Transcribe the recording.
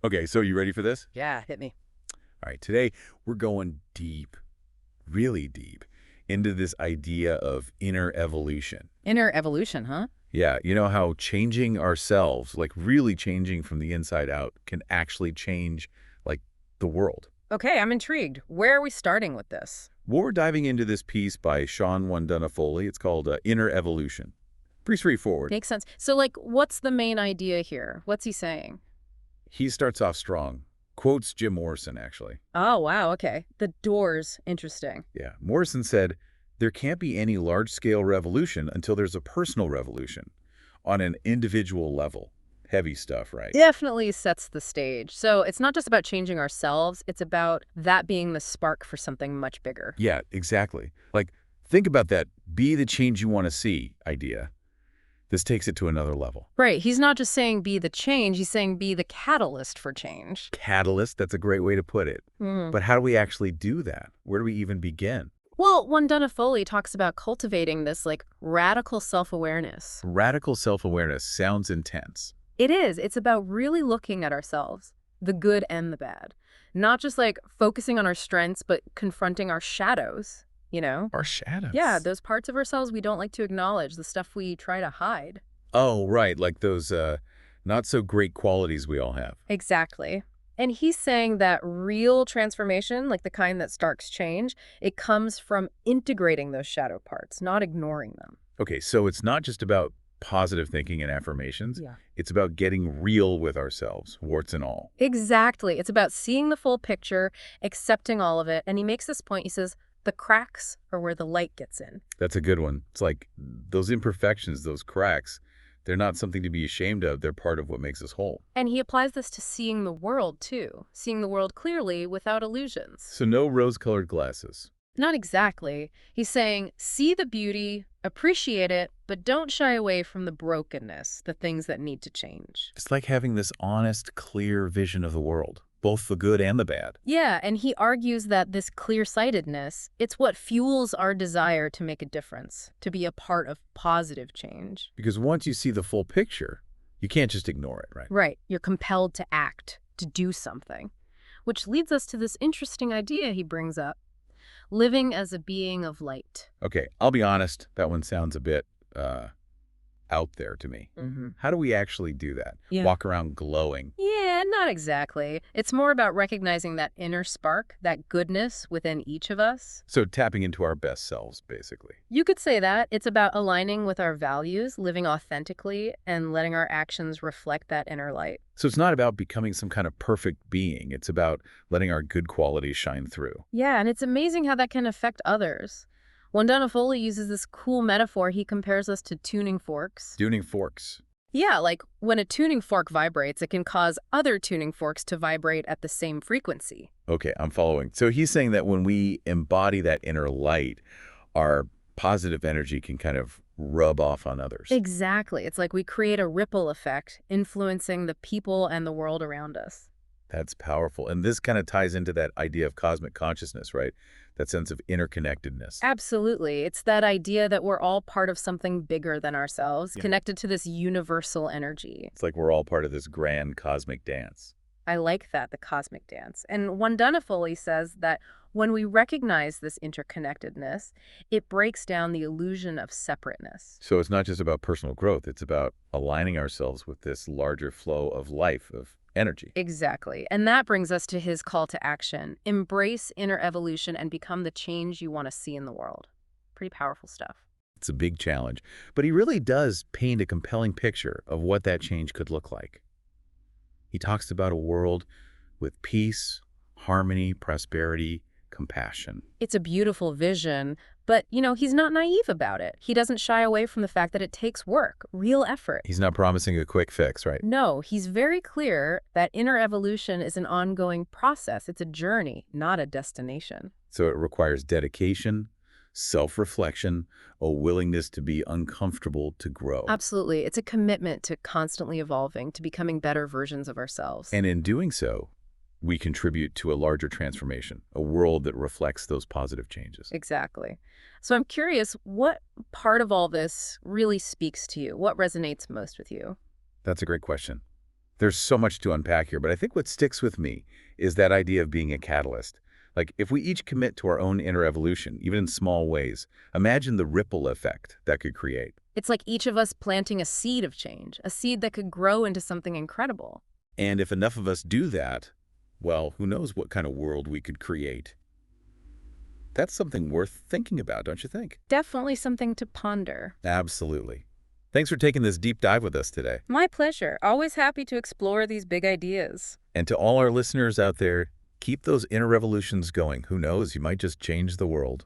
Okay, so you ready for this? Yeah, hit me. All right, today we're going deep, really deep, into this idea of inner evolution. Inner evolution, huh? Yeah, you know how changing ourselves, like really changing from the inside out, can actually change, like, the world. Okay, I'm intrigued. Where are we starting with this? Well, we're diving into this piece by Shawn Wondunna-Foley. It's called Inner Evolution. Pretty straightforward. Makes sense. So, like, what's the main idea here? What's he saying? He starts off strong. Quotes Jim Morrison, actually. Oh, wow, okay. The doors. Interesting. Yeah, Morrison said, there can't be any large-scale revolution until there's a personal revolution on an individual level. Heavy stuff, right? Definitely sets the stage. So, it's not just about changing ourselves, it's about that being the spark for something much bigger. Yeah, exactly. Like, think about that be the change you want to see idea. This takes it to another level. Right. He's not just saying be the change, he's saying be the catalyst for change. Catalyst, that's a great way to put it. Hmm. But how do we actually do that? Where do we even begin? Well, Wondunna-Foley talks about cultivating this, like, radical self-awareness. Radical self-awareness sounds intense. It is. It's about really looking at ourselves, the good and the bad. Not just like focusing on our strengths, but confronting our shadows, you know? Our shadows. Yeah, those parts of ourselves we don't like to acknowledge, the stuff we try to hide. Oh, right, like those not so great qualities we all have. Exactly. And he's saying that real transformation, like the kind that starks change, it comes from integrating those shadow parts, not ignoring them. Okay, so it's not just about positive thinking and affirmations. Yeah. It's about getting real with ourselves, warts and all. Exactly. It's about seeing the full picture, accepting all of it. And he makes this point. He says, the cracks are where the light gets in. That's a good one. It's like those imperfections, those cracks, they're not something to be ashamed of. They're part of what makes us whole. And he applies this to seeing the world, too. Seeing the world clearly without illusions. So no rose-colored glasses. Not exactly. He's saying, see the beauty, appreciate it, but don't shy away from the brokenness, the things that need to change. It's like having this honest, clear vision of the world, both the good and the bad. Yeah, and he argues that this clear-sightedness, it's what fuels our desire to make a difference, to be a part of positive change. Because once you see the full picture, you can't just ignore it, right? Right. You're compelled to act, to do something. Which leads us to this interesting idea he brings up. Living as a being of light. Okay, I'll be honest, that one sounds a bit out there to me. How do we actually do that? Yeah. Walk around glowing? Yeah, not exactly. It's more about recognizing that inner spark, that goodness within each of us. So tapping into our best selves, basically. You could say that. It's about aligning with our values, living authentically, and letting our actions reflect that inner light. So it's not about becoming some kind of perfect being. It's about letting our good qualities shine through. Yeah, and it's amazing how that can affect others. Wondunna-Foley uses this cool metaphor. He compares us to tuning forks. Tuning forks. Yeah, like when a tuning fork vibrates, it can cause other tuning forks to vibrate at the same frequency. Okay, I'm following. So he's saying that when we embody that inner light, our positive energy can kind of rub off on others. Exactly. It's like we create a ripple effect, influencing the people and the world around us. That's powerful. And this kind of ties into that idea of cosmic consciousness, right? That sense of interconnectedness. Absolutely. It's that idea that we're all part of something bigger than ourselves, Yeah. connected to this universal energy. It's like we're all part of this grand cosmic dance. I like that, the cosmic dance. And Wondunna-Foley says that when we recognize this interconnectedness, it breaks down the illusion of separateness. So it's not just about personal growth. It's about aligning ourselves with this larger flow of life, of energy. Exactly. And that brings us to his call to action. Embrace inner evolution and become the change you want to see in the world. Pretty powerful stuff. It's a big challenge. But he really does paint a compelling picture of what that change could look like. He talks about a world with peace, harmony, prosperity, compassion. It's a beautiful vision, but, he's not naive about it. He doesn't shy away from the fact that it takes work, real effort. He's not promising a quick fix, right? No, he's very clear that inner evolution is an ongoing process. It's a journey, not a destination. So it requires dedication, self-reflection, a willingness to be uncomfortable to grow. Absolutely. It's a commitment to constantly evolving, to becoming better versions of ourselves. And in doing so, we contribute to a larger transformation, a world that reflects those positive changes. Exactly. So I'm curious, what part of all this really speaks to you? What resonates most with you? That's a great question. There's so much to unpack here, but I think what sticks with me is that idea of being a catalyst. Like, if we each commit to our own inner evolution, even in small ways, imagine the ripple effect that could create. It's like each of us planting a seed of change, a seed that could grow into something incredible. And if enough of us do that, well, who knows what kind of world we could create. That's something worth thinking about, don't you think? Definitely something to ponder. Absolutely. Thanks for taking this deep dive with us today. My pleasure. Always happy to explore these big ideas. And to all our listeners out there, keep those inner revolutions going. Who knows, you might just change the world.